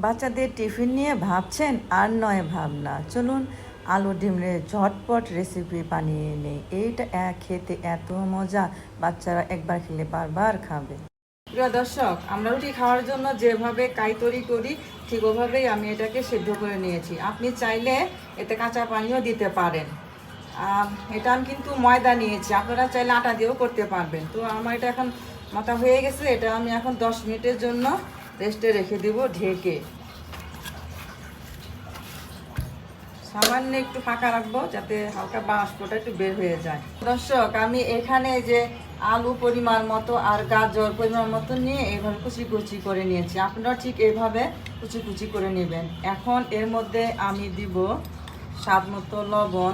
বাচ্চাদের টিফিন নিয়ে ভাবছেন আর নয় ভাবনা, চলুন আলু ডিমের ঝটপট রেসিপি বানিয়ে নেই। এইটা খেতে এত মজা, বাচ্চারা একবার খেলে বারবার খাবে। প্রিয় দর্শক, আমরা রুটি খাওয়ার জন্য যেভাবে কাইতরি করি ঠিক ওভাবেই আমি এটাকে সেদ্ধ করে নিয়েছি। আপনি চাইলে এতে কাঁচা পানিও দিতে পারেন। এটা আমি কিন্তু ময়দা নিয়েছি, আপনারা চাইলে আটা দিয়েও করতে পারবেন। তো আমার এটা এখন মাথা হয়ে গেছে, এটা আমি এখন 10 মিনিটের জন্য রেস্টে রেখে দিব ঢেকে। সামান্য একটু ফাঁকা রাখবো যাতে হালকা বাষ্পটা একটু বের হয়ে যায়। দর্শক, আমি এখানে যে আলু পরিমাণ মতো আর গাজর পরিমাণ মতো নিয়ে এইভাবে কুচি কুচি করে নিয়েছি। আপনারা ঠিক এইভাবে কুচি কুচি করে নেবেন। এখন এর মধ্যে আমি দিব স্বাদ মতো লবণ,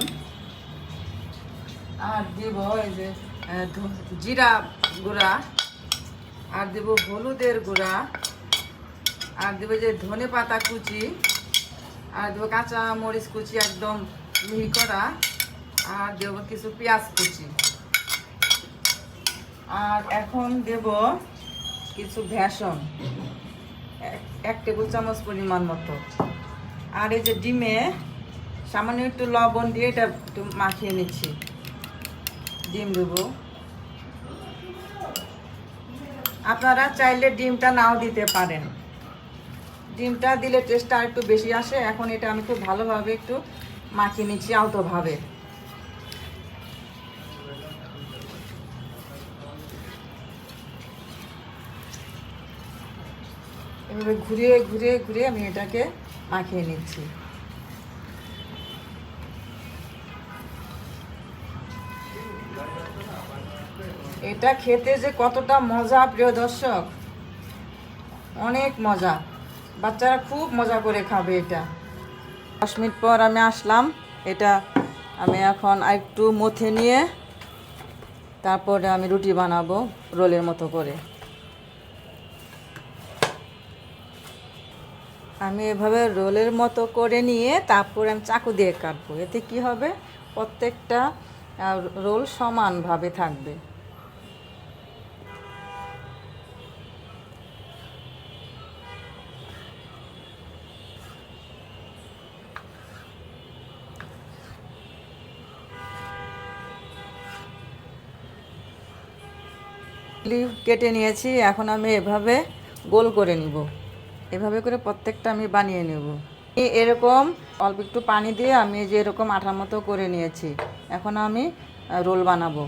আর দিব এই যে জিরা গুঁড়া, আর দেব হলুদের গুঁড়া, আর দেবো যে ধনে পাতা কুচি, আর দেবো কাঁচা মরিচ কুচি একদম মিহি করা, আর দেবো কিছু পেঁয়াজ কুচি, আর এখন দেব কিছু বেসন 1 টেবিল চামচ পরিমাণ মতো, আর এই যে ডিমে সামান্য একটু লবণ দিয়ে এটা একটু মাখিয়ে নিচ্ছি। ডিম দেবো, আপনারা চাইলে ডিমটা নাও দিতে পারেন, ডিমটা দিলে টেস্টটা আর একটু বেশি আসে। এখন এটা আমি খুব ভালোভাবে একটু মাখিয়ে নিচ্ছি আলতোভাবে। এভাবে ঘুরিয়ে ঘুরিয়ে ঘুরিয়ে আমি এটাকে মাখিয়ে নিচ্ছি। এটা খেতে যে কতটা মজা প্রিয় দর্শক, অনেক মজা, বাচ্চারা খুব মজা করে খাবে এটা। 10 মিনিট পর আমি আসলাম, এটা আমি এখন একটু মথে নিয়ে তারপরে আমি রুটি বানাবো রোলের মতো করে। আমি এভাবে রোলের মতো করে নিয়ে তারপরে আমি চাকু দিয়ে কাটবো। এতে কি হবে, প্রত্যেকটা রোল সমানভাবে থাকবে। কেটে নিয়েছি, এখন আমি এভাবে গোল করে নিব। এভাবে করে প্রত্যেকটা আমি বানিয়ে নেব। এরকম অল্প একটু পানি দিয়ে আমি যে এরকম আঠার মতো করে নিয়েছি। এখন আমি রোল বানাবো।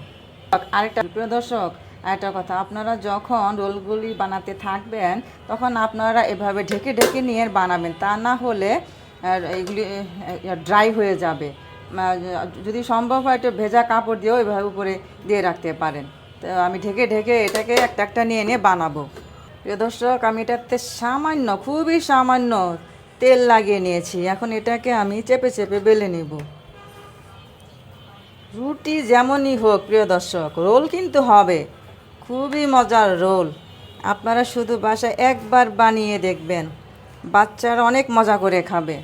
আরেকটা প্রিয় দর্শক, আরেকটা কথা, আপনারা যখন রোলগুলি বানাতে থাকবেন তখন আপনারা এভাবে ঢেকে ঢেকে নিয়ে বানাবেন, তা না হলে এইগুলি ড্রাই হয়ে যাবে। যদি সম্ভব হয় একটু ভেজা কাপড় দিয়েও এভাবে উপরে দিয়ে রাখতে পারেন। তো আমি ঢেকে ঢেকে এটাকে একটা একটা নিয়ে নিয়ে বানাবো। প্রিয় দর্শক, আমি এটাতে সামান্য, খুবই সামান্য তেল লাগিয়ে নিয়েছি। এখন এটাকে আমি চেপে চেপে বেলে নেব। রুটি যেমনই হোক প্রিয় দর্শক, রোল কিন্তু হবে। খুবই মজার রোল, আপনারা শুধু বাসায় একবার বানিয়ে দেখবেন, বাচ্চারা অনেক মজা করে খাবে।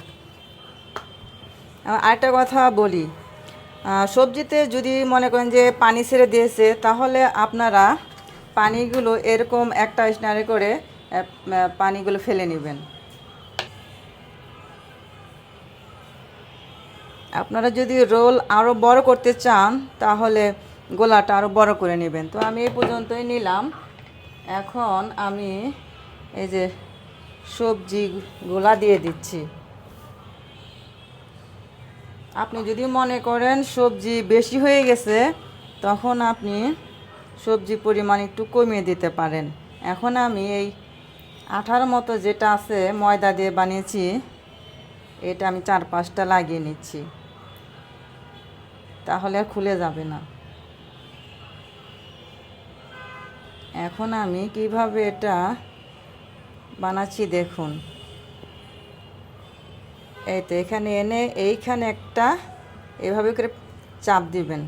আরেকটা কথা বলি, সবজিতে যদি মনে করেন যে পানি ছেড়ে দিয়েছে, তাহলে আপনারা পানিগুলো এরকম একটা স্নারে করে পানিগুলো ফেলে নেবেন। আপনারা যদি রোল আরও বড় করতে চান তাহলে গোলাটা আরও বড় করে নেবেন। তো আমি এই পর্যন্তই নিলাম। এখন আমি এই যে সবজি গোলা দিয়ে দিচ্ছি। আপনি যদি মনে করেন সবজি বেশি হয়ে গেছে, তখন আপনি সবজি পরিমাণ একটু কমিয়ে দিতে পারেন। এখন আমি এই আঠার মতো যেটা আছে ময়দা দিয়ে বানিয়েছি, এটা আমি 4-5টা লাগিয়ে নিচ্ছি, তাহলে আর খুলে যাবে না। এখন আমি কিভাবে এটা বানাচ্ছি দেখুন। এই তো এখানে এনে এইখানে একটা এভাবে করে চাপ দিবেন,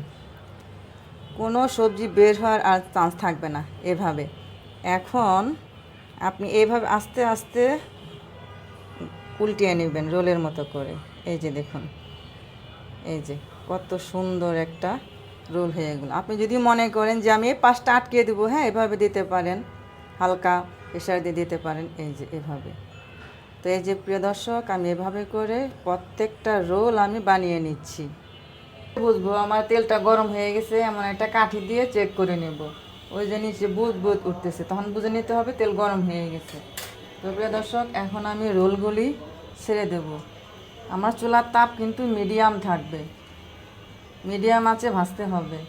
কোনো সবজি বের হওয়ার আর চান্স থাকবে না এভাবে। এখন আপনি এইভাবে আস্তে আস্তে উল্টিয়ে নেবেন রোলের মতো করে। এই যে দেখুন, এই যে কত সুন্দর একটা রোল হয়ে গেল। আপনি যদি মনে করেন যে আমি এই পাশটা আটকে দেবো, হ্যাঁ এভাবে দিতে পারেন, হালকা প্রেসার দিয়ে দিতে পারেন। এই যে এভাবে তো এই যে প্রিয় দর্শক, আমি এভাবে করে প্রত্যেকটা রোল আমি বানিয়ে নিচ্ছি। বুঝবো আমার তেলটা গরম হয়ে গেছে, এমন একটা কাঠি দিয়ে চেক করে নেব। ওই যে নিচে বুদ বুদ উঠতেছে, তখন বুঝে নিতে হবে তেল গরম হয়ে গেছে। তো প্রিয় দর্শক, এখন আমি রোলগুলি ছেড়ে দেব। আমার চুলার তাপ কিন্তু মিডিয়াম থাকবে, মিডিয়াম আঁচে ভাজতে হবে।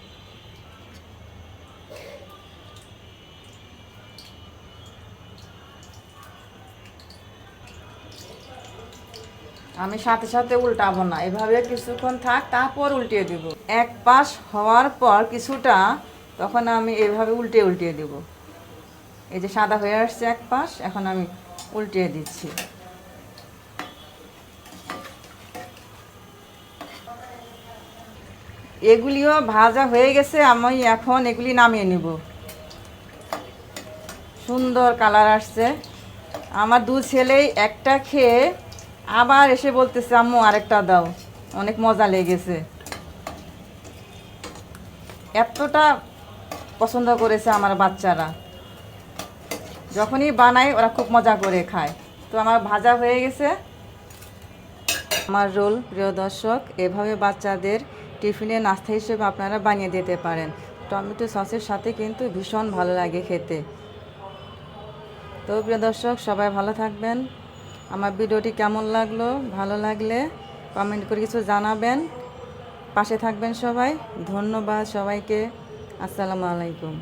আমি সাথে সাথে উল্টাবো না, এভাবে কিছুক্ষণ থাক, তারপর উল্টিয়ে দেব। এক পাশ হওয়ার পর কিছুটা, তখন আমি এভাবে উল্টিয়ে দেব। এই যে সাদা হয়ে আসছে এক পাশ, এখন আমি উল্টিয়ে দিচ্ছি। এগুলিও ভাজা হয়ে গেছে, আমি এখন এগুলি নামিয়ে নিব। সুন্দর কালার আসছে। আমার দু ছেলেই একটা খেয়ে আবার এসে বলতেছে আম্মু আরেকটা দাও, অনেক মজা লেগেছে। এতটা পছন্দ করেছে আমার বাচ্চারা, যখনই বানাই ওরা খুব মজা করে খায়। তো আমার ভাজা হয়ে গেছে আমার রোল। প্রিয় দর্শক, এভাবে বাচ্চাদের টিফিনে নাস্তা হিসেবে আপনারা বানিয়ে দিতে পারেন। টমেটো সসের সাথে কিন্তু ভীষণ ভালো লাগে খেতে। তো প্রিয় দর্শক, সবাই ভালো থাকবেন। আমার ভিডিওটি কেমন লাগলো, ভালো লাগলে কমেন্ট করে কিছু জানাবেন। পাশে থাকবেন সবাই। ধন্যবাদ সবাইকে। আসসালামু আলাইকুম।